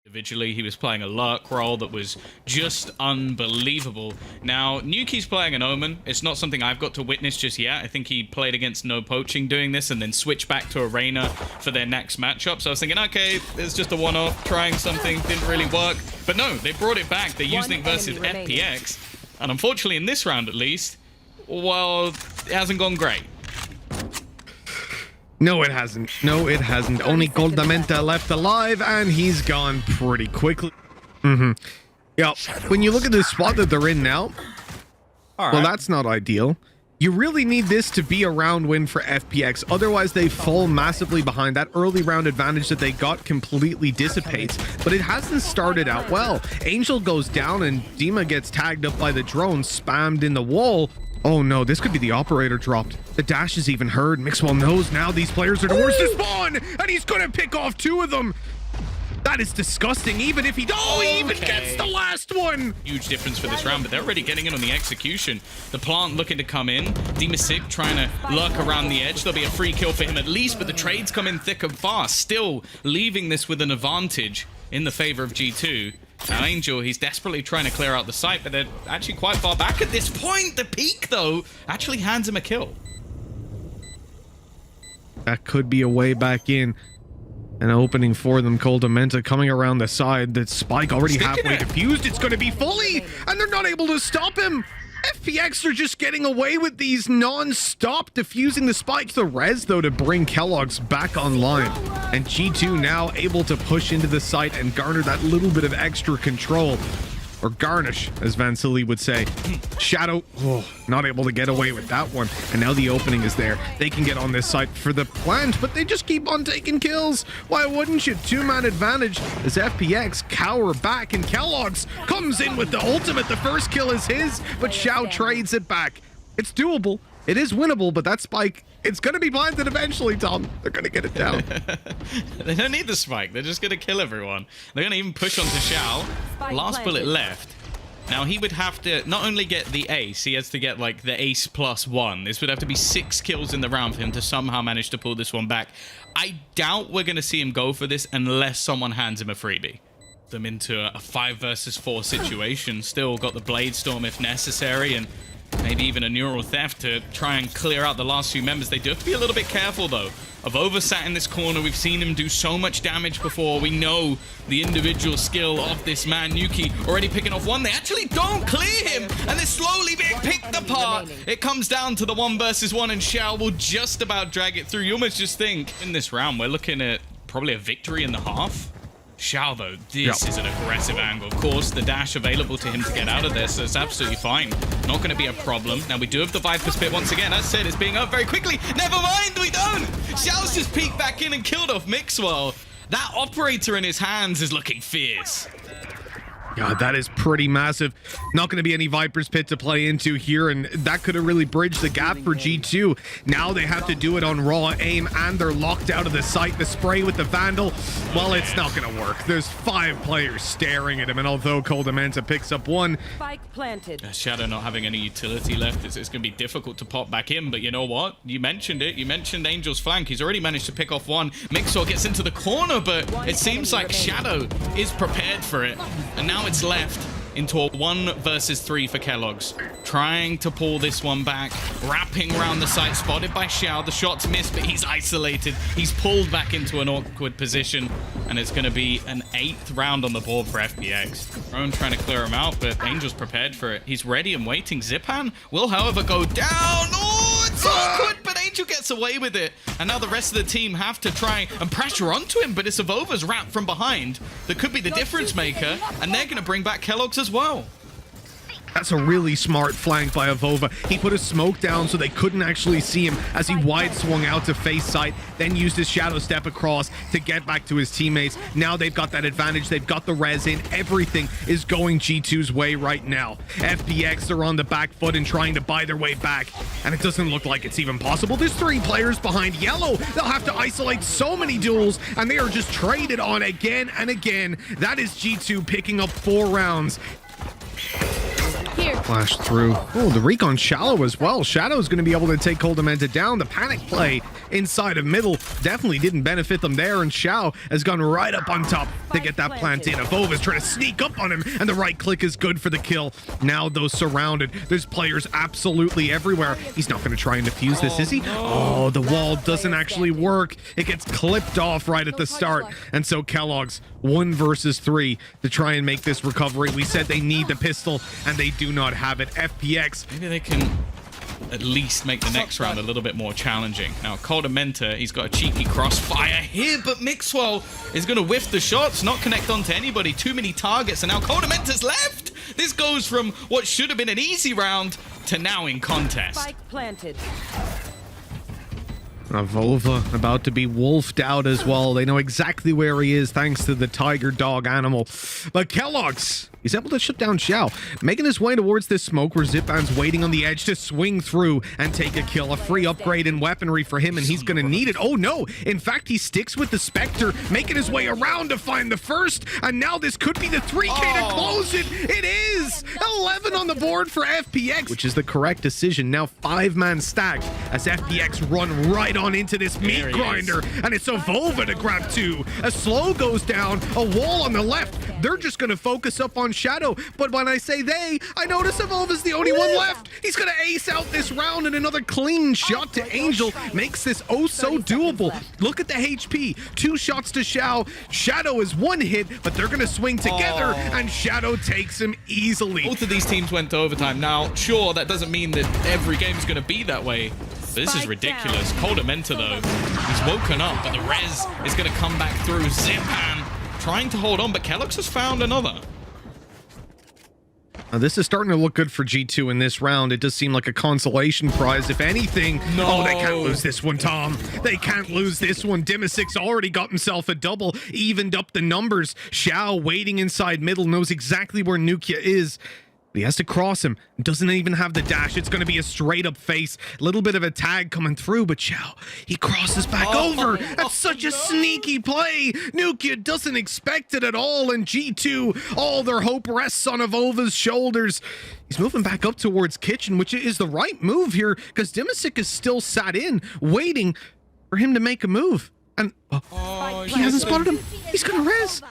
Individually, he was playing a lurk role that was just unbelievable. Now, Nuki's playing an Omen. It's not something I've got to witness just yet. I think he played against No Poaching doing this and then switched back to a Reyna for their next matchup. So I was thinking, okay, it's just a one-off, trying something, didn't really work. But no, they brought it back. They're using it versus FPX. And unfortunately, in this round at least, well, it hasn't gone great. No, it hasn't. No, it hasn't. Only Goldamenta left alive, and he's gone pretty quickly. Yeah, when you look at the spot that they're in now, well, that's not ideal. You really need this to be a round win for FPX. Otherwise, they fall massively behind. That early round advantage that they got completely dissipates. But it hasn't started out well. Angel goes down, and Dima gets tagged up by the drone, spammed in the wall. Oh no, this could be the operator dropped. The dash is even heard. Mixwell knows now these players are towards the spawn, and he's gonna pick off two of them. That is disgusting, even if he he even gets the last one. Huge difference for this round, but they're already getting in on the execution. The plant looking to come in. Demasig trying to lurk around the edge. There'll be a free kill for him at least, but the trades come in thick and fast, still leaving this with an advantage in the favor of G2. Now Angel, he's desperately trying to clear out the site, but they're actually quite far back at this point. The peak, though, actually hands him a kill. That could be a way back in. An opening for them. Goldamenta coming around the side. The spike already halfway defused. It's going to be fully, and they're not able to stop him. FPX are just getting away with these non-stop defusing the spike. The res, though, to bring Kellogg's back online. And G2 now able to push into the site and garner that little bit of extra control. Or garnish, as Vansili would say. Shadow, not able to get away with that one. And now the opening is there. They can get on this site for the plant, but they just keep on taking kills. Why wouldn't you? Two-man advantage as FPX cower back, and Kellogg's comes in with the ultimate. The first kill is his, but Xiao trades it back. It's doable. It is winnable, but that spike, it's going to be planted eventually, Tom. They're going to get it down. They don't need the spike. They're just going to kill everyone. They're going to even push onto Xiao. Last bullet left. Now, he would have to not only get the ace, he has to get, like, the ace +1. This would have to be 6 kills in the round for him to somehow manage to pull this one back. I doubt we're going to see him go for this unless someone hands him a freebie. Them into a 5 versus 4 situation. Still got the Blade Storm if necessary, and maybe even a neural theft to try and clear out the last few members. They do have to be a little bit careful, though. Avova sat in this corner. We've seen him do so much damage before. We know the individual skill of this man. Nuki already picking off one. They actually don't clear him, and they're slowly being picked apart. It comes down to the 1 versus 1, and Xiao will just about drag it through. You almost just think, in this round, we're looking at probably a victory in the half. Xiao, though, this is an aggressive angle. Of course, the dash available to him to get out of this, so it's absolutely fine. Not going to be a problem. Now, we do have the Viper's Pit once again. As said, it's being up very quickly. Never mind, we don't! Xiao's just peeked back in and killed off Mixwell. That operator in his hands is looking fierce. God, that is pretty massive. Not going to be any Viper's Pit to play into here, and that could have really bridged the gap for G2. Now they have to do it on raw aim, and they're locked out of the site. The spray with the Vandal, well, it's not going to work. There's 5 players staring at him, and although Goldamenta picks up one... Spike planted. Shadow not having any utility left, it's going to be difficult to pop back in, but you know what? You mentioned it. You mentioned Angel's flank. He's already managed to pick off one. Mixwell gets into the corner, but it seems like Shadow is prepared for it, and now it's left into a 1 versus 3 for Kellogg's. Trying to pull this one back, wrapping around the site, spotted by Xiao. The shot's missed, but he's isolated. He's pulled back into an awkward position, and it's going to be an 8th round on the board for FPX. Rowan trying to clear him out, but Angel's prepared for it. He's ready and waiting. Zipan will, however, go down. Oh, it's awkward, but Angel gets away with it. And now the rest of the team have to try and pressure onto him, but it's Avova's wrapped from behind. That could be the difference maker, and they're going to bring back Kellogg's as well. That's a really smart flank by Avova. He put a smoke down so they couldn't actually see him as he wide swung out to face site, then used his shadow step across to get back to his teammates. Now they've got that advantage. They've got the res in. Everything is going G2's way right now. FPX are on the back foot and trying to buy their way back, and it doesn't look like it's even possible. There's 3 players behind Yellow. They'll have to isolate so many duels, and they are just traded on again and again. That is G2 picking up 4 rounds. Flash through. Oh, the recon Shallow as well. Shadow's going to be able to take Coldamenta down. The panic play inside of middle definitely didn't benefit them there, and Shao has gone right up on top to get that plant in. Avova's trying to sneak up on him, and the right click is good for the kill. Now, though, surrounded. There's players absolutely everywhere. He's not going to try and defuse this, is he? Oh, the wall doesn't actually work. It gets clipped off right at the start, and so Kellogg's 1 versus 3 to try and make this recovery. We said they need the pistol, and they do not have it. FPX. Maybe they can at least make the next round a little bit more challenging. Now, Coldamenta, he's got a cheeky crossfire here, but Mixwell is going to whiff the shots, not connect onto anybody. Too many targets, and now Coldamenta's left. This goes from what should have been an easy round to now in contest. Spike planted. Avova about to be wolfed out as well. They know exactly where he is thanks to the tiger dog animal. But Kellogg's, he's able to shut down Xiao, making his way towards this smoke where Zipan's waiting on the edge to swing through and take a kill. A free upgrade in weaponry for him, and he's going to need it. Oh no, in fact, he sticks with the Spectre, making his way around to find the first, and now this could be the 3K to close it. It is 11 on the board for FPX, which is the correct decision. Now 5-man stack as FPX run right on into this meat grinder, and it's Avova to grab 2. A slow goes down, a wall on the left. They're just going to focus up on Shadow, but when I say they, I notice Avova's the only one left. He's going to ace out this round, and another clean shot to Angel makes this oh so doable. Look at the HP. 2 shots to Shao. Shadow is 1 hit, but they're going to swing together, and Shadow takes him easily. Both of these teams went to overtime. Now, sure, that doesn't mean that every game is going to be that way. This is ridiculous. Coldamenta, though, he's woken up, but the res is going to come back through. Zipan trying to hold on, but Kellogg's has found another. Now, this is starting to look good for G2 in this round. It does seem like a consolation prize, if anything. No. Oh, they can't lose this one, Tom. They can't lose this one. Dimasix already got himself a double, evened up the numbers. Xiao waiting inside middle, knows exactly where Nukia is. But he has to cross him. Doesn't even have the dash. It's going to be a straight up face. A little bit of a tag coming through, but Xiao, he crosses back over. That's such a sneaky play. Nukia doesn't expect it at all, and G2, all their hope rests on Avova's shoulders. He's moving back up towards Kitchen, which is the right move here, because Dimasic is still sat in, waiting for him to make a move. And he hasn't spotted him. He's gonna res.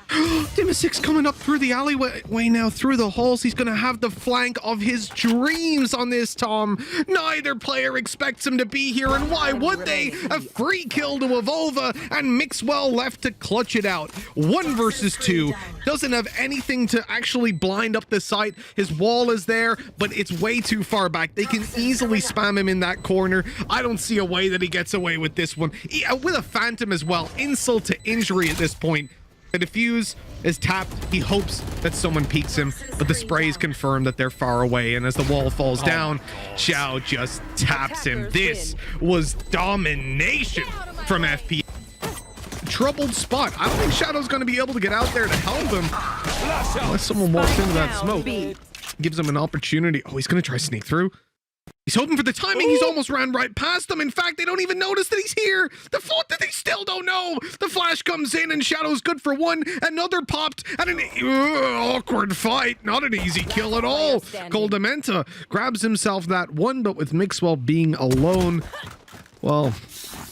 Dimasic's coming up through the alleyway now, through the halls. He's gonna have the flank of his dreams on this, Tom. Neither player expects him to be here, and why would they? A free kill to Avova, and Mixwell left to clutch it out. 1 versus 2. Doesn't have anything to actually blind up the site. His wall is there, but it's way too far back. They can easily spam him in that corner. I don't see a way that he gets away with this one. With a Phantom as well. Insult to injury at this point. The defuse is tapped. He hopes that someone peeks him, but the sprays confirm that they're far away, and as the wall falls down, Xiao just taps him. This was domination from FP. Troubled spot. I don't think Shadow's going to be able to get out there to help him unless someone walks into that smoke. Gives him an opportunity. Oh, he's going to try to sneak through. He's hoping for the timing. He's almost ran right past them. In fact, they don't even notice that he's here. The fault that they still don't know. The flash comes in, and Shadow's good for 1. Another popped, and an awkward fight. Not an easy kill at all. Coldamenta grabs himself that 1, but with Mixwell being alone, well,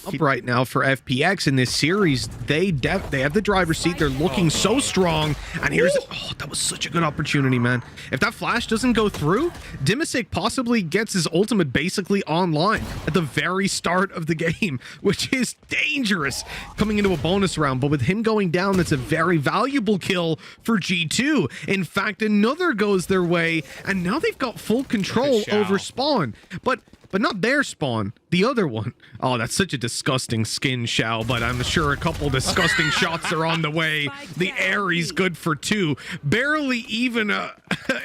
up right now for FPX in this series. They have the driver's seat. They're looking so strong, and here's that was such a good opportunity, man. If that flash doesn't go through, Dimasic possibly gets his ultimate basically online at the very start of the game, which is dangerous coming into a bonus round. But with him going down, that's a very valuable kill for G2. In fact, another goes their way, and now they've got full control over spawn. But not their spawn, the other one. Oh, that's such a disgusting skin, Xiao, but I'm sure a couple disgusting shots are on the way. The Ares good for 2. Barely even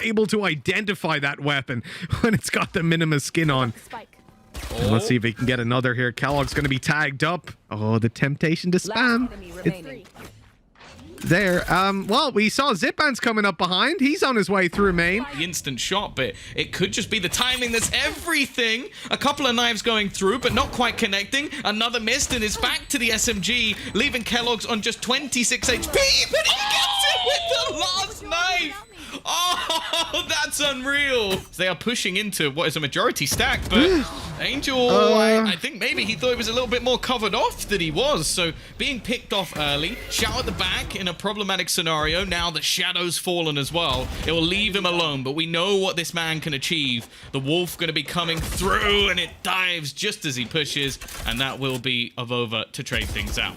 able to identify that weapon when it's got the Minima skin on. And let's see if he can get another here. Kellogg's going to be tagged up. Oh, the temptation to spam. There. Well, we saw Zipan's coming up behind. He's on his way through main. The instant shot, but it could just be the timing that's everything. A couple of knives going through, but not quite connecting. Another missed, and is back to the SMG, leaving Kellogg's on just 26 HP, but he gets it with the last knife. Oh, that's unreal. They are pushing into what is a majority stack, but Angel, I think maybe he thought he was a little bit more covered off than he was. So being picked off early, Xiao at the back in a problematic scenario. Now that Shadow's fallen as well, it will leave him alone, but we know what this man can achieve. The Wolf going to be coming through, and it dives just as he pushes, and that will be Avova to trade things out.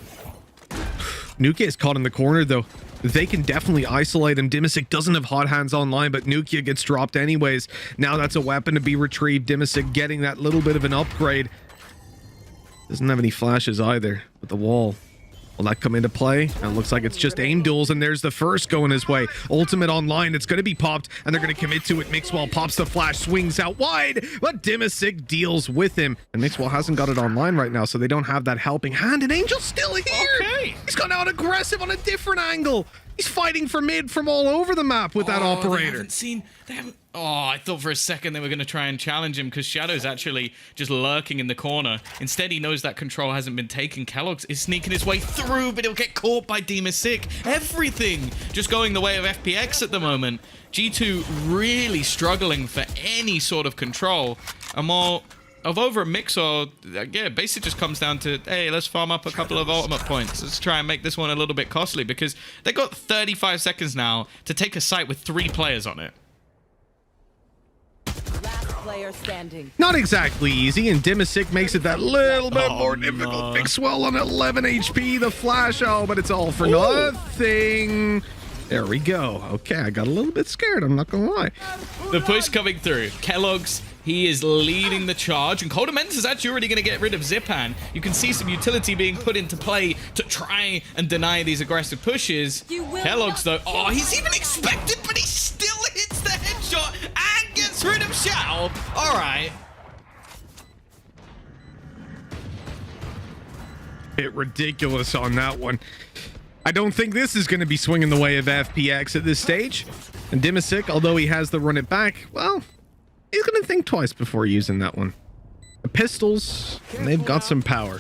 Nuke is caught in the corner, though. They can definitely isolate him. Dimisic doesn't have hot hands online, but Nukia gets dropped anyways. Now that's a weapon to be retrieved. Dimisic getting that little bit of an upgrade. Doesn't have any flashes either with the wall. Will that come into play? And it looks like it's just aim duels, and there's the first going his way. Ultimate online, it's going to be popped, and they're going to commit to it. Mixwell pops the flash, swings out wide, but Dimisic deals with him. And Mixwell hasn't got it online right now, so they don't have that helping hand, and Angel's still here! Okay. He's gone out aggressive on a different angle! He's fighting for mid from all over the map with that operator. I thought for a second they were going to try and challenge him because Shadow's actually just lurking in the corner. Instead, he knows that control hasn't been taken. Kellogg's is sneaking his way through, but he'll get caught by Dimisic. Everything just going the way of FPX at the moment. G2 really struggling for any sort of control. Over a Mixer, yeah, basically just comes down to, hey, let's farm up a couple of ultimate points. Let's try and make this one a little bit costly because they got 35 seconds now to take a site with 3 players on it. Player standing. Not exactly easy, and Dimisic makes it that little bit more difficult. Mixwell on 11 HP, the flash, but it's all for nothing. There we go. Okay, I got a little bit scared, I'm not gonna lie. The push coming through. Kellogg's, he is leading the charge, and Coldamenta is actually already going to get rid of Zipan. You can see some utility being put into play to try and deny these aggressive pushes. Kellogg's, though, he's even expected, but he still hits the headshot and gets rid of Xiao. All right. Bit ridiculous on that one. I don't think this is going to be swinging the way of FPX at this stage. And Dimisic, although he has the run it back, well, he's going to think twice before using that one. The pistols, and they've got some power.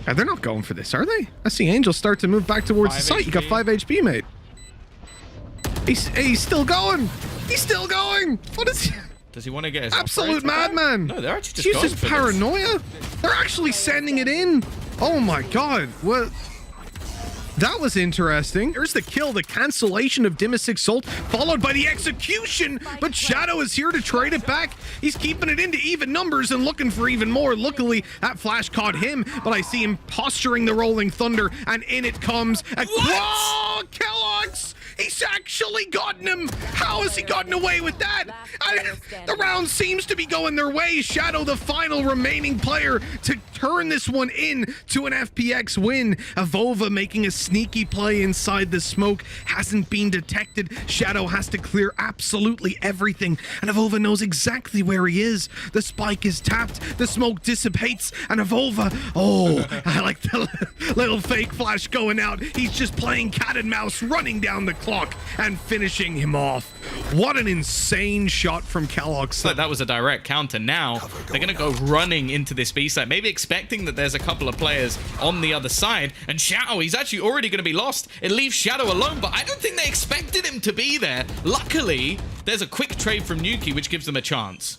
They're not going for this, are they? I see Angel start to move back towards the site. You got 5 HP, mate. He's still going. He's still going. What is he? Does he want to get his absolute madman? No, they're actually just going Jesus, for paranoia. They're actually sending it in. Oh my god. What? That was interesting. There's the kill, the cancellation of Dimisic's ult, followed by the execution, but Shadow is here to trade it back. He's keeping it into even numbers and looking for even more. Luckily, that flash caught him, but I see him posturing the Rolling Thunder, and in it comes a... Whoa! Kellogg's! He's actually gotten him! How has he gotten away with that? The round seems to be going their way. Shadow, the final remaining player to turn this one in to an FPX win. Avova making a sneaky play inside the smoke. Hasn't been detected. Shadow has to clear absolutely everything, and Avova knows exactly where he is. The spike is tapped, the smoke dissipates, and Avova, I like the little fake flash going out. He's just playing cat and mouse, running down the clock and finishing him off. What an insane shot from Kellogg's. That was a direct counter. Now they're going to go running into this B side, maybe expecting that there's a couple of players on the other side, and Xiao, he's actually already going to be lost. It leaves Shadow alone, but I don't think they expected him to be there. Luckily, there's a quick trade from Nuki, which gives them a chance.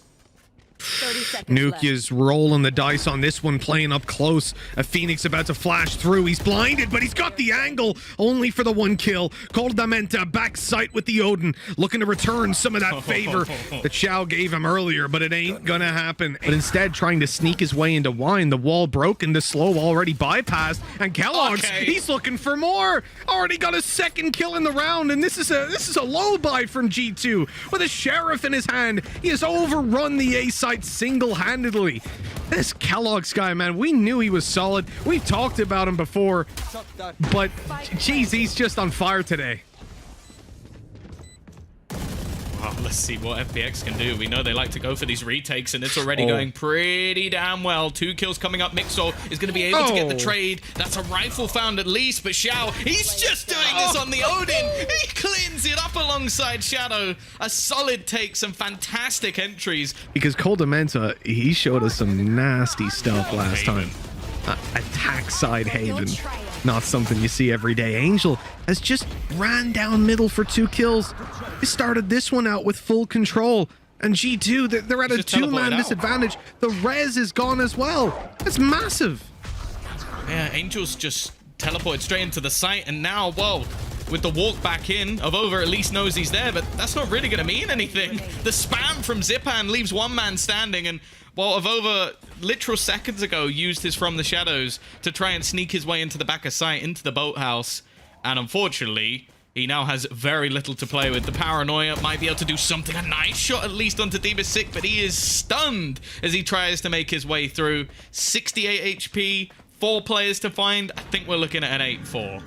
Nuke is rolling the dice on this one, playing up close. A Phoenix about to flash through. He's blinded, but he's got the angle, only for the one kill. Coldamenta back sight with the Odin, looking to return some of that favor that Xiao gave him earlier, but it ain't gonna happen. But instead, trying to sneak his way into Wine. The wall broken, the slow already bypassed, and Kellogg's, he's looking for more. Already got a second kill in the round, and this is a low buy from G2 with a Sheriff in his hand. He has overrun the A side single-handedly. This Kellogg's guy, man, we knew he was solid. We've talked about him before, but geez, he's just on fire today. Wow, let's see what FPX can do. We know they like to go for these retakes, and it's already going pretty damn well. 2 kills coming up. Mixol is going to be able to get the trade. That's a rifle found at least, but Xiao, he's just doing this on the Odin. He cleans it up alongside Shadow. A solid take, some fantastic entries. Because Coldamenta, he showed us some nasty stuff last time. Attack side Haven. Not something you see every day. Angel has just ran down middle for 2 kills. They started this one out with full control. And G2, they're at a 2-man disadvantage. The res is gone as well. That's massive. Yeah, Angel's just teleported straight into the site, and now, whoa, with the walk back in, Avova at least knows he's there, but that's not really going to mean anything. The spam from Zipan leaves 1 man standing, and while Avova literal seconds ago used his From the Shadows to try and sneak his way into the back of site, into the boathouse, and unfortunately, he now has very little to play with. The Paranoia might be able to do something. A nice shot at least onto Sick, but he is stunned as he tries to make his way through. 68 HP, 4 players to find. I think we're looking at an 8-4.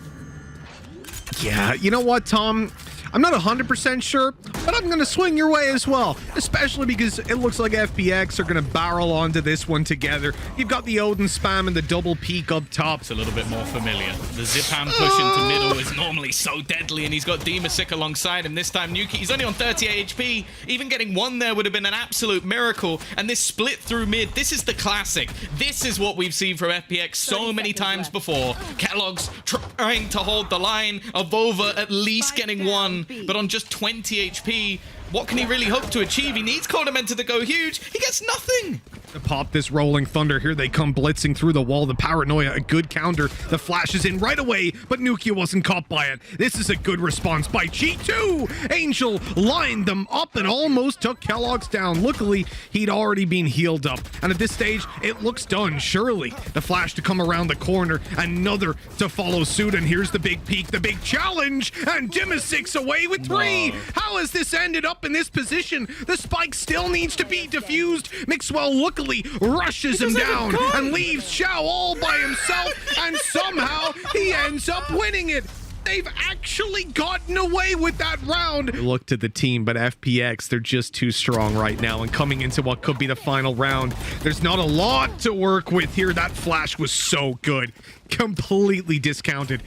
Yeah, you know what, Tom? I'm not 100% sure, but I'm going to swing your way as well, especially because it looks like FPX are going to barrel onto this one together. You've got the Odin spam and the double peek up top. It's a little bit more familiar. The Zipan push into middle is normally so deadly, and he's got Sick alongside him. This time, Nuki, he's only on 38 HP. Even getting 1 there would have been an absolute miracle. And this split through mid, this is the classic. This is what we've seen from FPX so many times before. Kellogg's trying to hold the line. Avova at least getting 1. But on just 20 HP, what can he really hope to achieve? He needs Coldamenta to go huge. He gets nothing. To pop this Rolling Thunder, here they come blitzing through the wall. The Paranoia, a good counter. The flash is in right away, but Nukia wasn't caught by it. This is a good response by G2. Angel lined them up and almost took Kellogg's down. Luckily, he'd already been healed up. And at this stage, it looks done, surely. The flash to come around the corner, another to follow suit. And here's the big peak, the big challenge. And Sick's away with 3. Whoa. How has this ended up in this position? The spike still needs to be defused. Mixwell luckily rushes him down and leaves Xiao all by himself, and somehow he ends up winning it. They've actually gotten away with that round. Look to the team, but FPX, they're just too strong right now, and coming into what could be the final round, there's not a lot to work with here. That flash was so good. Completely discounted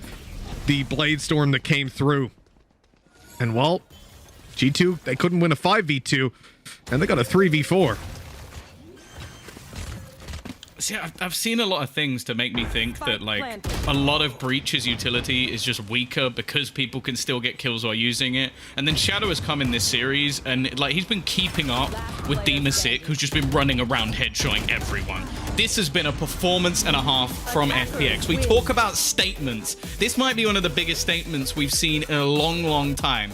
the Blade Storm that came through. And well, G2, they couldn't win a 5v2, and they got a 3v4. See, I've seen a lot of things to make me think that, like, a lot of Breach's utility is just weaker because people can still get kills while using it. And then Shadow has come in this series, and, like, he's been keeping up with Sick, who's just been running around headshotting everyone. This has been a performance and a half from FPX. We talk about statements. This might be one of the biggest statements we've seen in a long, long time.